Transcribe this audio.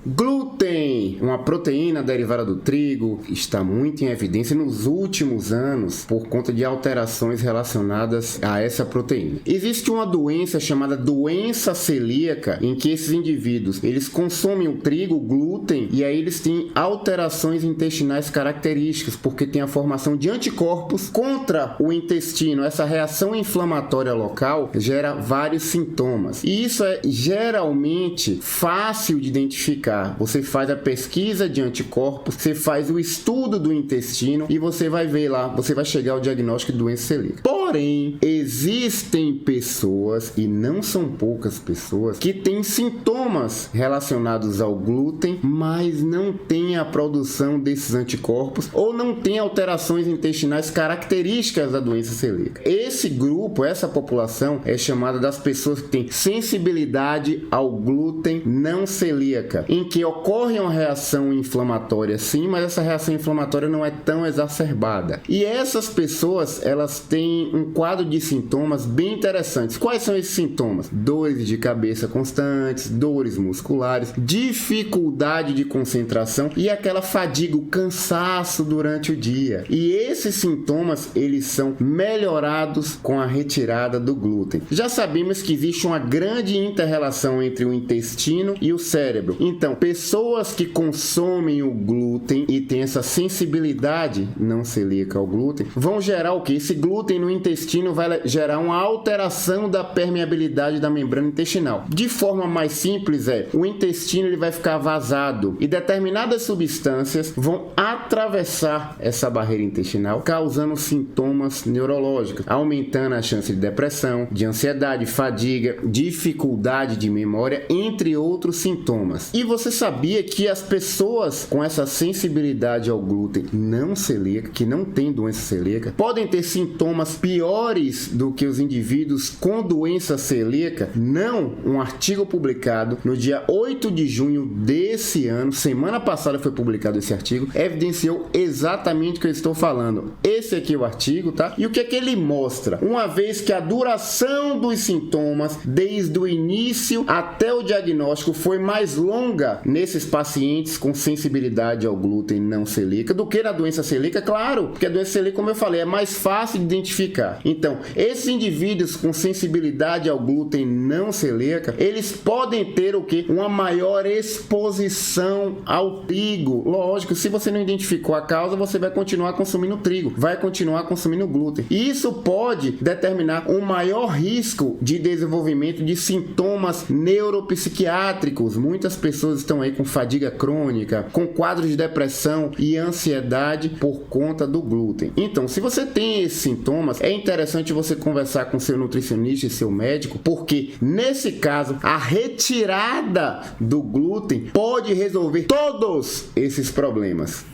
Glúten, uma proteína derivada do trigo, está muito em evidência nos últimos anos por conta de alterações relacionadas a essa proteína. Existe uma doença chamada doença celíaca, em que esses indivíduos, eles consomem o trigo, o glúten, e aí eles têm alterações intestinais características, porque tem a formação de anticorpos contra o intestino. Essa reação inflamatória local gera vários sintomas. E isso é geralmente fácil de identificar. Você faz a pesquisa de anticorpos, você faz o estudo do intestino e você vai ver lá, você vai chegar ao diagnóstico de doença celíaca. Porém, existem pessoas, e não são poucas pessoas, que têm sintomas relacionados ao glúten, mas não têm a produção desses anticorpos ou não têm alterações intestinais características da doença celíaca. Esse grupo, essa população, é chamada das pessoas que têm sensibilidade ao glúten não celíaca, em que ocorre uma reação inflamatória sim, mas essa reação inflamatória não é tão exacerbada. E essas pessoas, elas têm um quadro de sintomas bem interessantes. Quais são esses sintomas? Dores de cabeça constantes, dores musculares, dificuldade de concentração e aquela fadiga, o cansaço durante o dia. E esses sintomas, eles são melhorados com a retirada do glúten. Já sabemos que existe uma grande inter-relação entre o intestino e o cérebro. Então, pessoas que consomem o glúten e têm essa sensibilidade não celíaca ao glúten, vão gerar o quê? Esse glúten no intestino vai gerar uma alteração da permeabilidade da membrana intestinal. De forma mais simples o intestino ele vai ficar vazado e determinadas substâncias vão atravessar essa barreira intestinal, causando sintomas neurológicos, aumentando a chance de depressão, de ansiedade, fadiga, dificuldade de memória, entre outros sintomas. E você sabia que as pessoas com essa sensibilidade ao glúten não celíaca, que não tem doença celíaca, podem ter sintomas piores do que os indivíduos com doença celíaca? Não! Um artigo publicado no dia 8 de junho desse ano, semana passada foi publicado esse artigo, evidenciou exatamente o que eu estou falando. Esse aqui é o artigo, tá? E o que é que ele mostra? Uma vez que a duração dos sintomas, desde o início até o diagnóstico, foi mais longa nesses pacientes com sensibilidade ao glúten não celíaca do que na doença celíaca, claro, porque a doença celíaca, como eu falei, é mais fácil de identificar. Então, esses indivíduos com sensibilidade ao glúten não celíaca, eles podem ter o quê? Uma maior exposição ao trigo. Lógico, se você não identificou a causa, você vai continuar consumindo trigo, vai continuar consumindo glúten. E isso pode determinar um maior risco de desenvolvimento de sintomas neuropsiquiátricos. Muitas pessoas estão aí com fadiga crônica, com quadros de depressão e ansiedade por conta do glúten. Então, se você tem esses sintomas, é interessante você conversar com seu nutricionista e seu médico, porque nesse caso, a retirada do glúten pode resolver todos esses problemas.